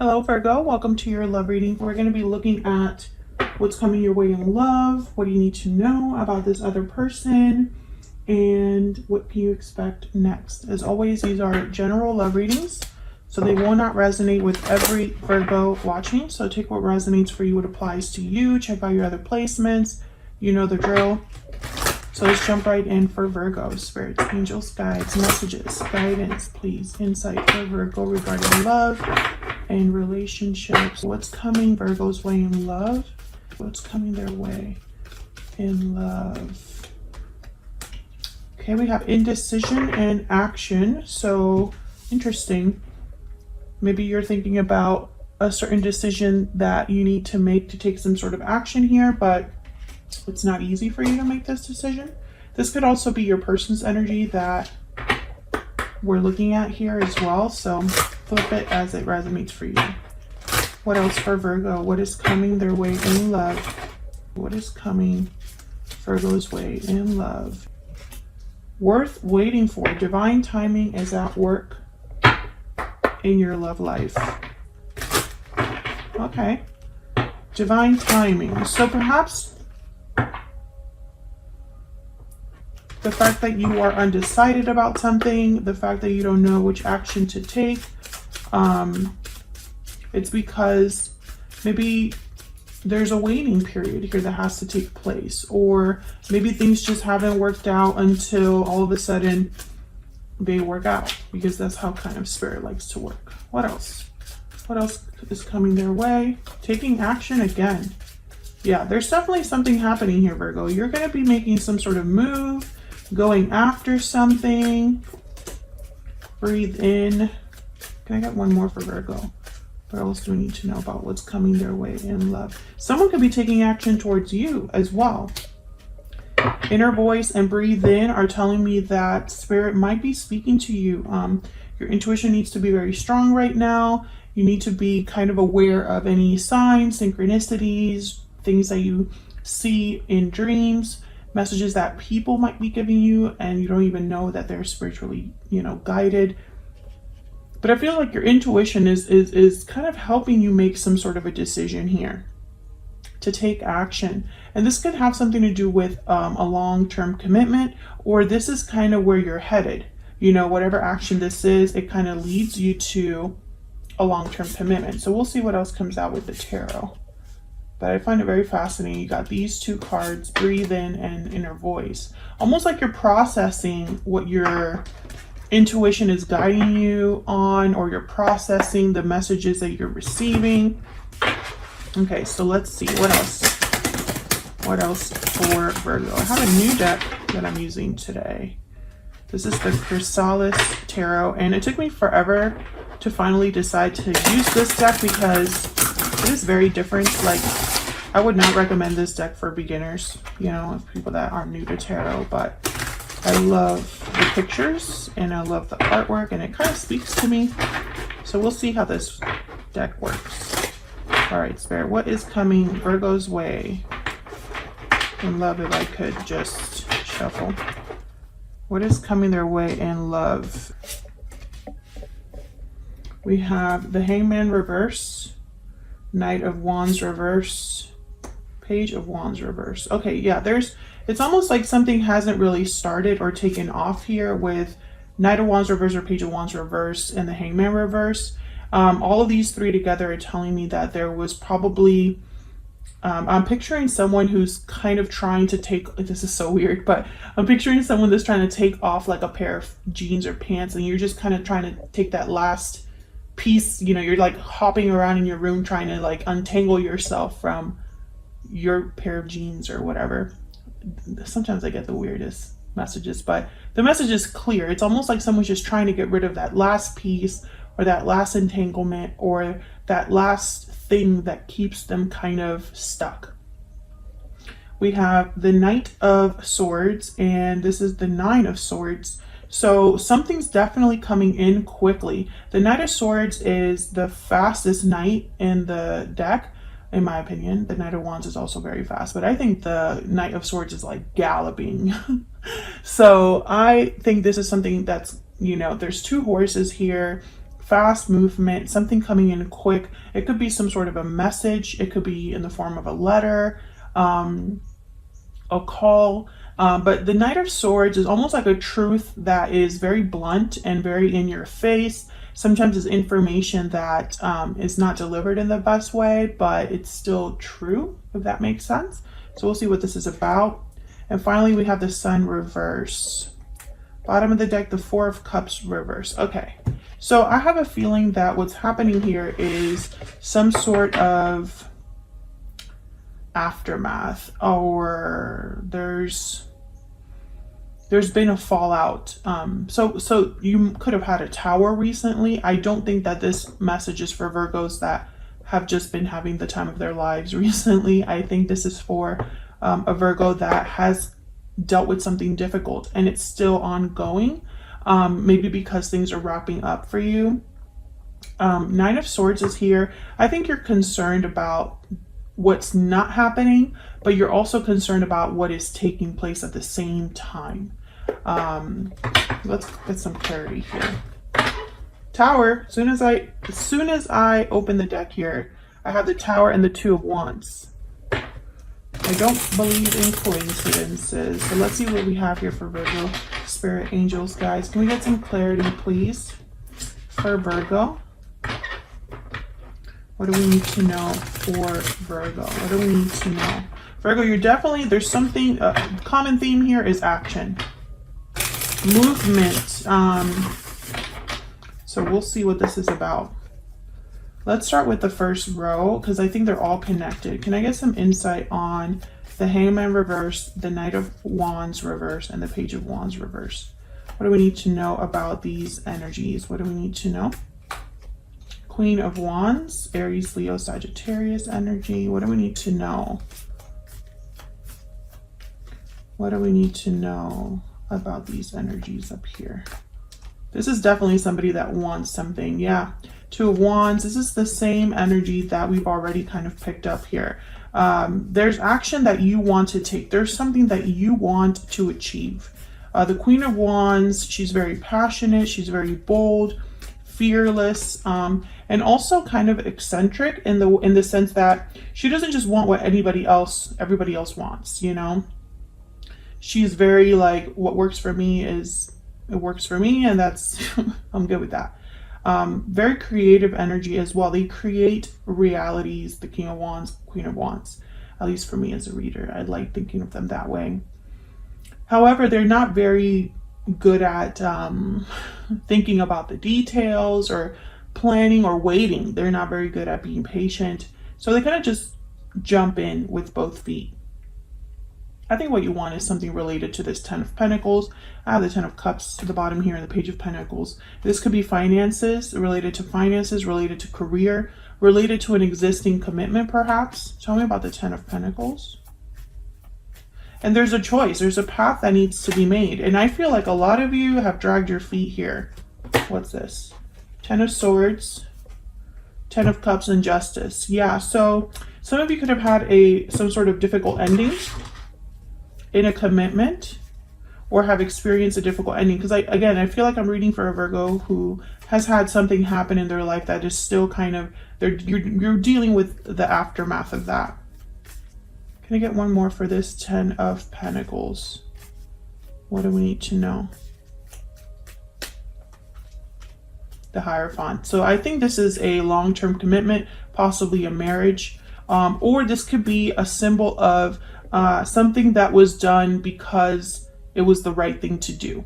Hello Virgo, welcome to your love reading. We're going to be looking at what's coming your way in love, what do you need to know about this other person, and what can you expect next. As always, these are general love readings, so they will not resonate with every Virgo watching. So take what resonates for you, what applies to you. Check out your other placements. You know the drill. So let's jump right in for Virgo. Spirits, angels, guides, messages, guidance, please. Insight for Virgo regarding love and relationships. What's coming Virgo's way in love? What's coming their way in love? Okay, we have indecision and action. So interesting. Maybe you're thinking about a certain decision that you need to make to take some sort of action here, but it's not easy for you to make this decision. This could also be your person's energy that we're looking at here as well. So flip it as it resonates for you. What else for Virgo? What is coming their way in love? What is coming Virgo's way in love? Worth waiting for. Divine timing is at work in your love life. Okay. Divine timing. So perhaps the fact that you are undecided about something, the fact that you don't know which action to take, it's because maybe there's a waiting period here that has to take place, or maybe things just haven't worked out until all of a sudden they work out, because that's how kind of spirit likes to work. What else? What else is coming their way? Taking action again. Yeah, there's definitely something happening here, Virgo. You're going to be making some sort of move, going after something. Breathe in. Can I get one more for Virgo? What else do we need to know about what's coming their way in love? Someone could be taking action towards you as well. Inner voice and breathe in are telling me that spirit might be speaking to you. Your intuition needs to be very strong right now. You need to be kind of aware of any signs, synchronicities, things that you see in dreams, messages that people might be giving you and you don't even know that they're spiritually, guided. But I feel like your intuition is kind of helping you make some sort of a decision here to take action. And this could have something to do with a long-term commitment, or this is kind of where you're headed. Whatever action this is, it kind of leads you to a long-term commitment. So we'll see what else comes out with the tarot. But I find it very fascinating. You got these two cards, breathe in and inner voice. Almost like you're processing what your intuition is guiding you on, or you're processing the messages that you're receiving. Okay, so let's see what else. What else for Virgo? I have a new deck that I'm using today. This is the Chrysalis Tarot, and it took me forever to finally decide to use this deck because it is very different. Like, I would not recommend this deck for beginners, people that aren't new to tarot, but I love the pictures and I love the artwork, and it kind of speaks to me. So we'll see how this deck works. All right, Spirit, what is coming Virgo's way in love? If I could just shuffle. What is coming their way in love? We have the Hangman reverse, Knight of Wands reverse, Page of Wands reverse. Okay, yeah, it's almost like something hasn't really started or taken off here with Knight of Wands reverse or Page of Wands reverse and the Hangman reverse. All of these three together are telling me that there was probably, I'm picturing someone who's kind of trying to take, this is so weird, but I'm picturing someone that's trying to take off like a pair of jeans or pants, and you're just kind of trying to take that last piece, you're like hopping around in your room trying to like untangle yourself from your pair of jeans or whatever. Sometimes I get the weirdest messages, but the message is clear. It's almost like someone's just trying to get rid of that last piece, or that last entanglement, or that last thing that keeps them kind of stuck. We have the Knight of Swords, and this is the Nine of Swords. So something's definitely coming in quickly. The Knight of Swords is the fastest knight in the deck, in my opinion. The Knight of Wands is also very fast, but I think the Knight of Swords is like galloping. So I think this is something that's, there's two horses here fast movement, something coming in quick. It could be some sort of a message. It could be in the form of a letter, a call. But the Knight of Swords is almost like a truth that is very blunt and very in your face. Sometimes it's information that is not delivered in the best way, but it's still true, if that makes sense. So we'll see what this is about. And finally, we have the Sun reverse. Bottom of the deck, the Four of Cups reverse. Okay, so I have a feeling that what's happening here is some sort of aftermath, or there's been a fallout. So you could have had a Tower recently. I don't think that this message is for Virgos that have just been having the time of their lives recently. I think this is for a Virgo that has dealt with something difficult and it's still ongoing, maybe because things are wrapping up for you. Nine of Swords is here. I think you're concerned about what's not happening, but you're also concerned about what is taking place at the same time. Let's get some clarity here. Tower. As soon as I open the deck here, I have the Tower and the Two of Wands. I don't believe in coincidences. So let's see what we have here for Virgo. Spirit, angels, guys. Can we get some clarity, please, for Virgo? What do we need to know for Virgo? What do we need to know? Virgo, you're definitely, there's something, common theme here is action. Movement. So we'll see what this is about. Let's start with the first row because I think they're all connected. Can I get some insight on the Hangman reverse, the Knight of Wands reverse, and the Page of Wands reverse? What do we need to know about these energies? What do we need to know? Queen of Wands, Aries, Leo, Sagittarius energy. What do we need to know? What do we need to know about these energies up here? This is definitely somebody that wants something. Yeah. Two of Wands. This is the same energy that we've already kind of picked up here. There's action that you want to take. There's something that you want to achieve. The Queen of Wands, she's very passionate. She's very bold, fearless, and also kind of eccentric in the sense that she doesn't just want what everybody else wants, you know? She's very like, what works for me is, it works for me, and that's, I'm good with that. Very creative energy as well. They create realities, the King of Wands, Queen of Wands, at least for me as a reader. I like thinking of them that way. However, they're not very good at thinking about the details or planning or waiting. They're not very good at being patient. So they kind of just jump in with both feet. I think what you want is something related to this Ten of Pentacles. I have the Ten of Cups at the bottom here and the Page of Pentacles. This could be finances, related to career, related to an existing commitment perhaps. Tell me about the Ten of Pentacles. And there's a choice. There's a path that needs to be made. And I feel like a lot of you have dragged your feet here. What's this? Ten of Swords, Ten of Cups, and Justice. Yeah, so some of you could have had some sort of difficult ending in a commitment, or have experienced a difficult ending. Because I feel like I'm reading for a Virgo who has had something happen in their life that is still kind of, you're dealing with the aftermath of that. Can I get one more for this Ten of Pentacles? What do we need to know? The Hierophant. So I think this is a long-term commitment, possibly a marriage, or this could be a symbol of something that was done because it was the right thing to do,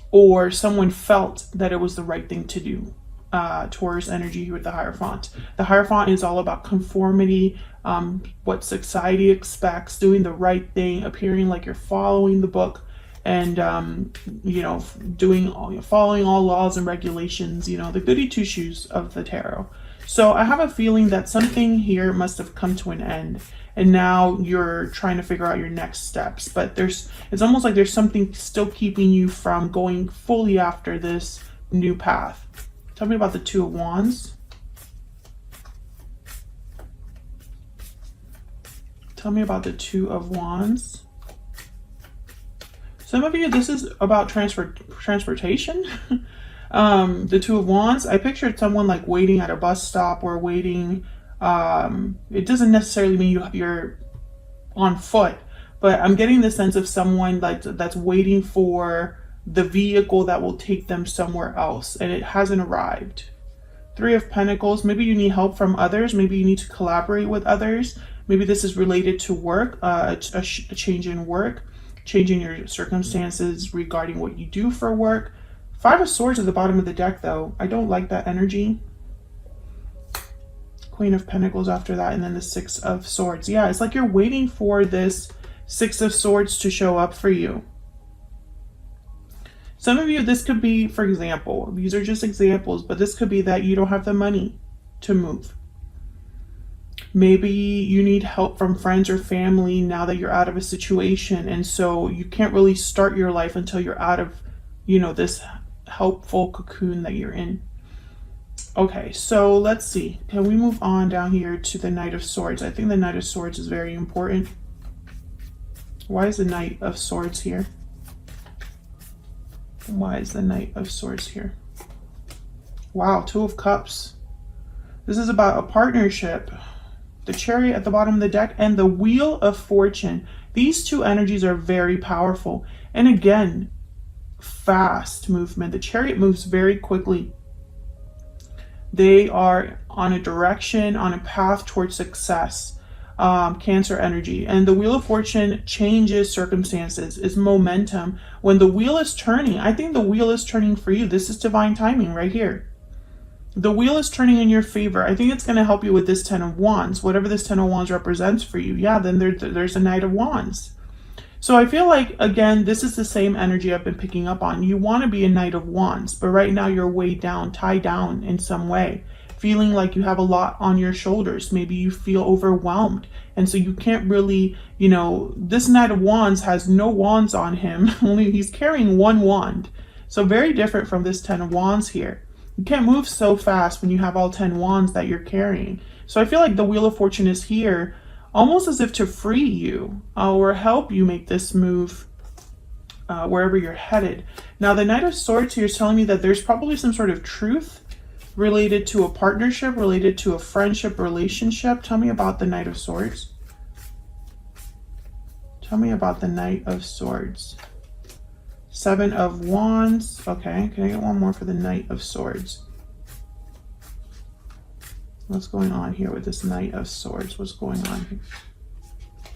or someone felt that it was the right thing to do. Taurus energy here with the Hierophant. The Hierophant is all about conformity, what society expects, doing the right thing, appearing like you're following the book, and following all laws and regulations, the goody two shoes of the tarot. So I have a feeling that something here must have come to an end, and now you're trying to figure out your next steps. But it's almost like there's something still keeping you from going fully after this new path. Tell me about the Two of Wands. Tell me about the Two of Wands. Some of you, this is about transportation. The Two of Wands, I pictured someone like waiting at a bus stop or waiting. It doesn't necessarily mean you're on foot, but I'm getting the sense of someone like that's waiting for the vehicle that will take them somewhere else, and it hasn't arrived. Three of Pentacles, maybe you need help from others. Maybe you need to collaborate with others. Maybe this is related to work, a change in work, changing your circumstances regarding what you do for work. Five of Swords at the bottom of the deck, though. I don't like that energy. Queen of Pentacles after that, and then the Six of Swords. Yeah, it's like you're waiting for this Six of Swords to show up for you. Some of you, this could be, for example, these are just examples, but this could be that you don't have the money to move. Maybe you need help from friends or family now that you're out of a situation, and so you can't really start your life until you're out of, you know, this helpful cocoon that you're in. Okay, so let's see. Can we move on down here to the Knight of Swords? I think the Knight of Swords is very important. Why is the Knight of Swords here? Why is the Knight of Swords here? Wow, Two of Cups. This is about a partnership. The Chariot at the bottom of the deck and the Wheel of Fortune. These two energies are very powerful. And again, fast movement. The Chariot moves very quickly. They are on a direction, on a path towards success. Cancer energy. And the Wheel of Fortune changes circumstances, is momentum. When the wheel is turning, I think the wheel is turning for you. This is divine timing right here. The wheel is turning in your favor. I think it's going to help you with this Ten of Wands, whatever this Ten of Wands represents for you. Yeah, then there's a Knight of Wands. So I feel like, again, this is the same energy I've been picking up on. You want to be a Knight of Wands, but right now you're weighed down, tied down in some way, feeling like you have a lot on your shoulders. Maybe you feel overwhelmed. And so you can't really, you know, this Knight of Wands has no wands on him. Only he's carrying one wand. So very different from this Ten of Wands here. You can't move so fast when you have all 10 wands that you're carrying. So I feel like the Wheel of Fortune is here almost as if to free you or help you make this move wherever you're headed. Now the Knight of Swords here is telling me that there's probably some sort of truth related to a partnership, related to a friendship, relationship. Tell me about the Knight of Swords. Tell me about the Knight of Swords. Seven of Wands. Okay, can I get one more for the Knight of Swords? What's going on here with this Knight of Swords? What's going on here?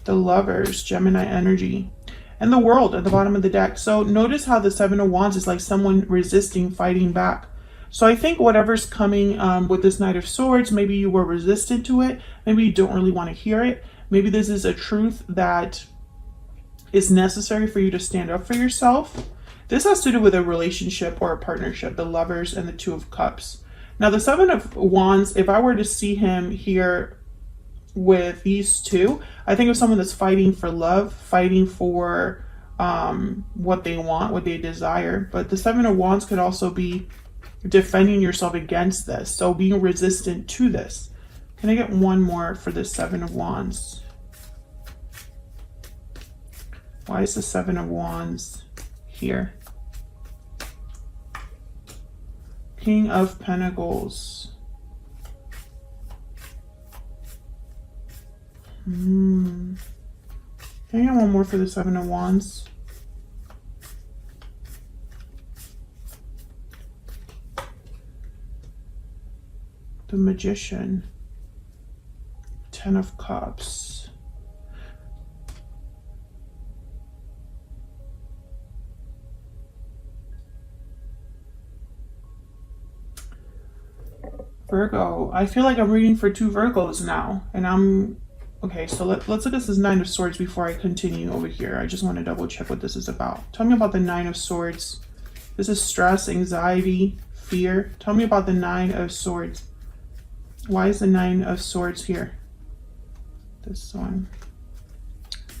The Lovers, Gemini energy. And the World at the bottom of the deck. So notice how the Seven of Wands is like someone resisting, fighting back. So I think whatever's coming with this Knight of Swords, maybe you were resistant to it. Maybe you don't really want to hear it. Maybe this is a truth that is necessary for you to stand up for yourself. This has to do with a relationship or a partnership, the Lovers and the Two of Cups. Now the Seven of Wands, if I were to see him here with these two, I think of someone that's fighting for love, fighting for what they want, what they desire. But the Seven of Wands could also be defending yourself against this, so being resistant to this. Can I get one more for the Seven of Wands? Why is the Seven of Wands here? King of Pentacles. Can I get one more for the Seven of Wands? The Magician. Ten of Cups. Virgo. I feel like I'm reading for two Virgos now, and I'm okay. So let's look at this Nine of Swords before I continue over here. I just want to double check what this is about. Tell me about the Nine of Swords. This is stress, anxiety, fear. Tell me about the Nine of Swords. Why is the Nine of Swords here? This one.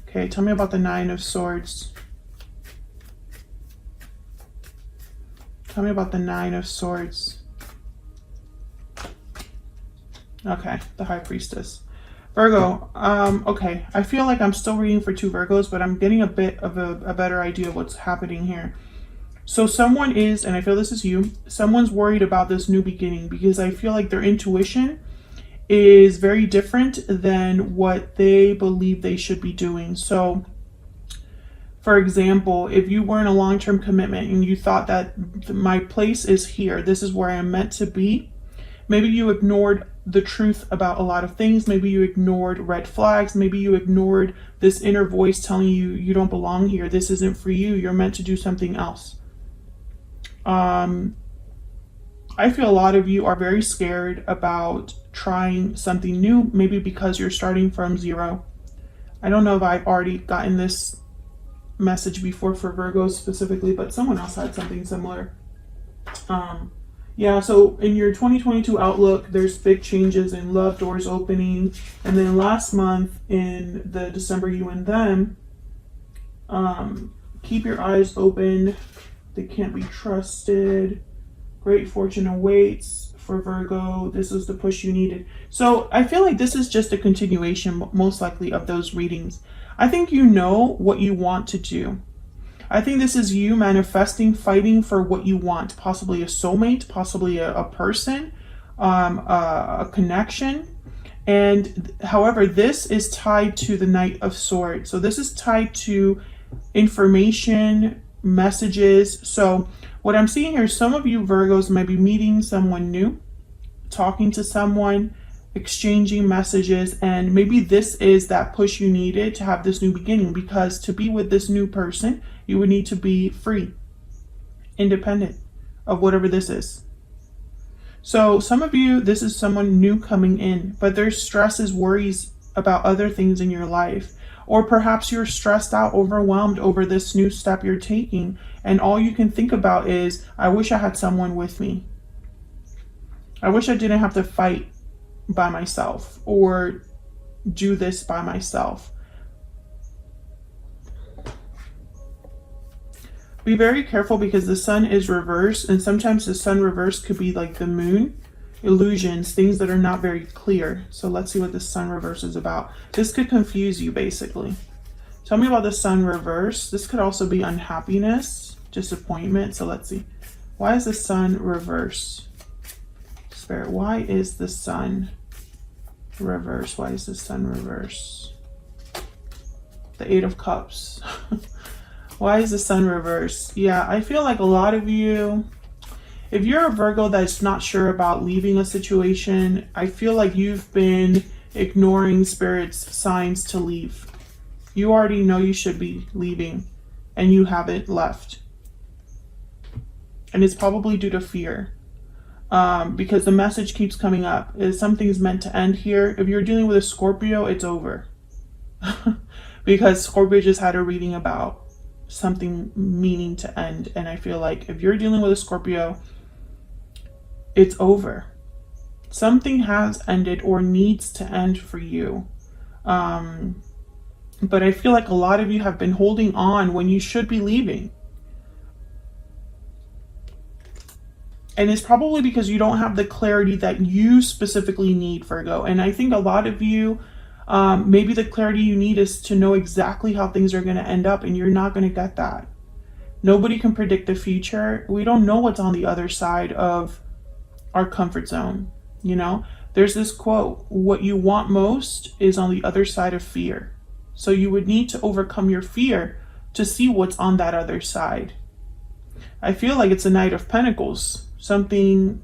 Okay, tell me about the Nine of Swords. Tell me about the Nine of Swords. Okay, the High Priestess. Virgo, okay, I feel like I'm still reading for two Virgos, but I'm getting a bit of a better idea of what's happening here. So someone is, and I feel this is you, someone's worried about this new beginning because I feel like their intuition is very different than what they believe they should be doing. So for example, if you were in a long-term commitment and you thought that my place is here, this is where I'm meant to be, maybe you ignored the truth about a lot of things. Maybe you ignored red flags. Maybe you ignored this inner voice telling you you don't belong here. This isn't for you. You're meant to do something else. I feel a lot of you are very scared about trying something new, maybe because you're starting from zero. I don't know if I've already gotten this message before for Virgos specifically, but someone else had something similar. Yeah, so in your 2022 outlook, there's big changes in love doors opening. And then last month in the December you and them, keep your eyes open. They can't be trusted. Great fortune awaits for Virgo. This is the push you needed. So I feel like this is just a continuation, most likely, of those readings. I think you know what you want to do. I think this is you manifesting, fighting for what you want, possibly a soulmate, possibly a person, a connection. And however, this is tied to the Knight of Swords. So this is tied to information, messages. So what I'm seeing here, some of you Virgos might be meeting someone new, talking to someone, exchanging messages, and maybe this is that push you needed to have this new beginning, because to be with this new person, you would need to be free, independent of whatever this is. So some of you, this is someone new coming in, but there's stresses, worries about other things in your life. Or perhaps you're stressed out, overwhelmed over this new step you're taking, and all you can think about is, I wish I had someone with me. I wish I didn't have to fight by myself or do this by myself. Be very careful because the sun is reversed, and sometimes the sun reversed could be like the moon, illusions, things that are not very clear. So let's see what the sun reverse is about. This could confuse you, basically. Tell me about the sun reverse. This could also be unhappiness, disappointment. So let's see. Why is the sun reverse? Spirit, why is the sun reverse? Why is the sun reverse? The Eight of Cups. Why is the sun reverse? Yeah, I feel like a lot of you, if you're a Virgo that's not sure about leaving a situation, I feel like you've been ignoring Spirit's signs to leave. You already know you should be leaving and you haven't left. And it's probably due to fear. Because the message keeps coming up is something's meant to end here. If you're dealing with a Scorpio, it's over. Because Scorpio just had a reading about something meaning to end. And I feel like if you're dealing with a Scorpio, it's over. Something has ended or needs to end for you. But I feel like a lot of you have been holding on when you should be leaving. And it's probably because you don't have the clarity that you specifically need, Virgo. And I think a lot of you, maybe the clarity you need is to know exactly how things are going to end up, and you're not going to get that. Nobody can predict the future. We don't know what's on the other side of our comfort zone. You know, there's this quote, what you want most is on the other side of fear. So you would need to overcome your fear to see what's on that other side. I feel like it's a Knight of Pentacles, something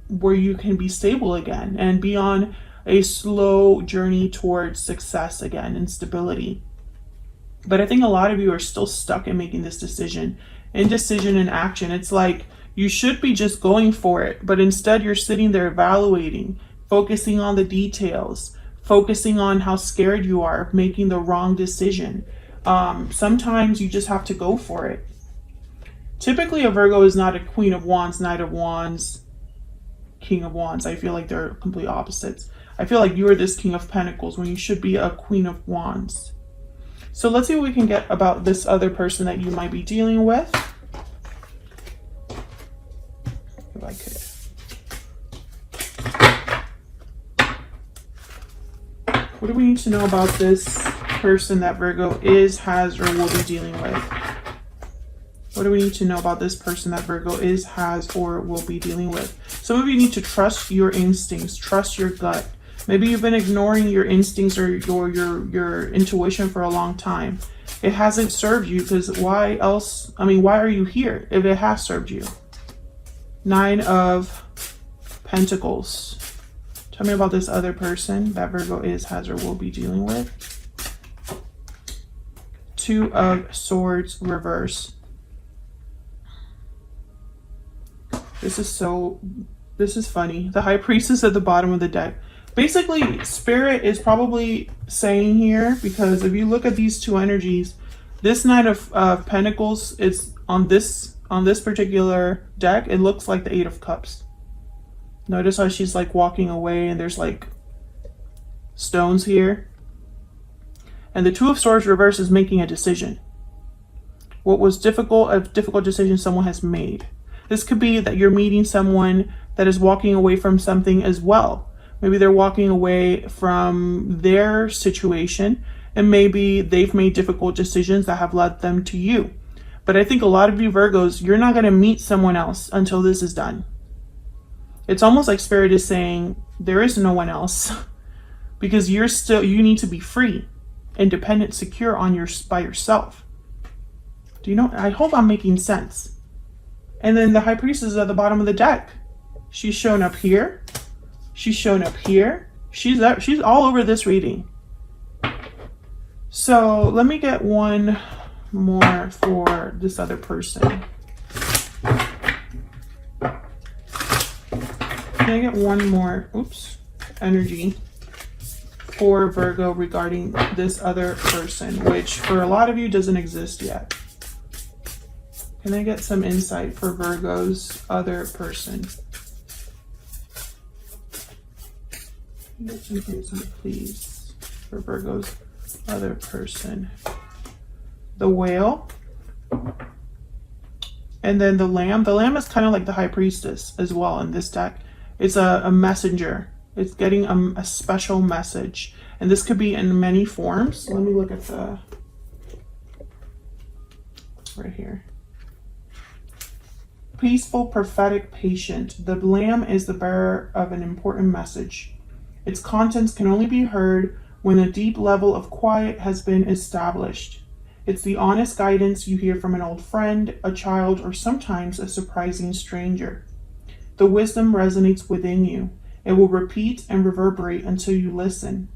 where you can be stable again and be on a slow journey towards success again and stability. But I think a lot of you are still stuck in making this decision. Indecision in action. It's like you should be just going for it, but instead you're sitting there evaluating, focusing on the details, focusing on how scared you are of making the wrong decision. Sometimes you just have to go for it. Typically, a Virgo is not a Queen of Wands, Knight of Wands, King of Wands. I feel like they're complete opposites. I feel like you are this King of Pentacles when you should be a Queen of Wands. So let's see what we can get about this other person that you might be dealing with. If I could. What do we need to know about this person that Virgo is, has, or will be dealing with? What do we need to know about this person that Virgo is, has, or will be dealing with? Some of you need to trust your instincts, trust your gut. Maybe you've been ignoring your instincts or your intuition for a long time. It hasn't served you, because why else? I mean, why are you here if it has served you? 9 of Pentacles. Tell me about this other person that Virgo is, has, or will be dealing with. 2 of Swords reverse. This is funny. The High Priestess at the bottom of the deck. Basically, Spirit is probably saying here, because if you look at these two energies, this Knight of Pentacles is on this particular deck, it looks like the 8 of Cups. Notice how she's like walking away and there's like stones here. And the 2 of Swords reverse is making a decision. What was difficult, a difficult decision someone has made. This could be that you're meeting someone that is walking away from something as well. Maybe they're walking away from their situation, and maybe they've made difficult decisions that have led them to you. But I think a lot of you Virgos, you're not going to meet someone else until this is done. It's almost like Spirit is saying there is no one else, because you need to be free, independent, secure by yourself. Do you know? I hope I'm making sense. And then the High Priestess is at the bottom of the deck. She's shown up here. She's shown up here. She's all over this reading. So let me get one more for this other person. Can I get one more, energy for Virgo regarding this other person, which for a lot of you doesn't exist yet? Can I get some insight for Virgo's other person? Get some insight, please, for Virgo's other person. The Whale. And then the Lamb. The Lamb is kind of like the High Priestess as well in this deck. It's a messenger. It's getting a special message. And this could be in many forms. Let me look at the... right here. Peaceful, prophetic, patient. The Lamb is the bearer of an important message. Its contents can only be heard when a deep level of quiet has been established. It's the honest guidance you hear from an old friend, a child, or sometimes a surprising stranger. The wisdom resonates within you. It will repeat and reverberate until you listen.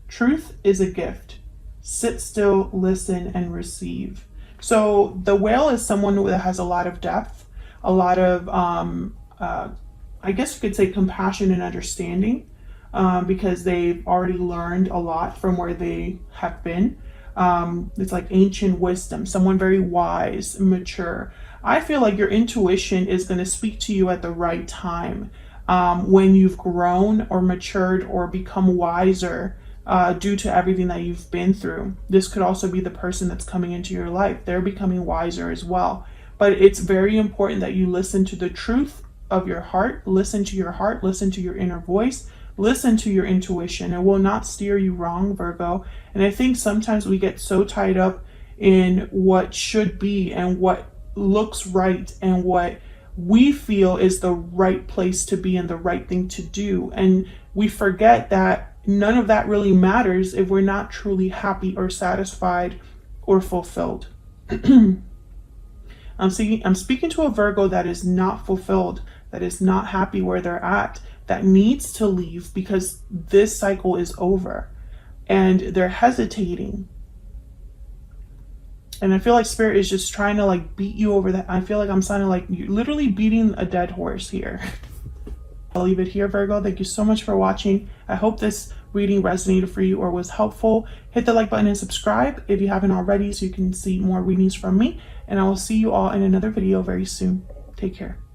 Truth is a gift. Sit still, listen, and receive. So the Whale is someone that has a lot of depth, a lot of, I guess you could say, compassion and understanding, because they've already learned a lot from where they have been. It's like ancient wisdom, someone very wise, mature. I feel like your intuition is going to speak to you at the right time, when you've grown or matured or become wiser, due to everything that you've been through. This could also be the person that's coming into your life. They're becoming wiser as well. But it's very important that you listen to the truth of your heart, listen to your heart, listen to your inner voice, listen to your intuition. It will not steer you wrong, Virgo. And I think sometimes we get so tied up in what should be and what looks right and what we feel is the right place to be and the right thing to do. And we forget that none of that really matters if we're not truly happy or satisfied or fulfilled. I'm speaking to a Virgo that is not fulfilled, that is not happy where they're at, that needs to leave because this cycle is over and they're hesitating. And I feel like Spirit is just trying to like beat you over that. I feel like I'm sounding like you're literally beating a dead horse here. I'll leave it here, Virgo. Thank you so much for watching. I hope this reading resonated for you or was helpful. Hit the like button and subscribe if you haven't already so you can see more readings from me. And I will see you all in another video very soon. Take care.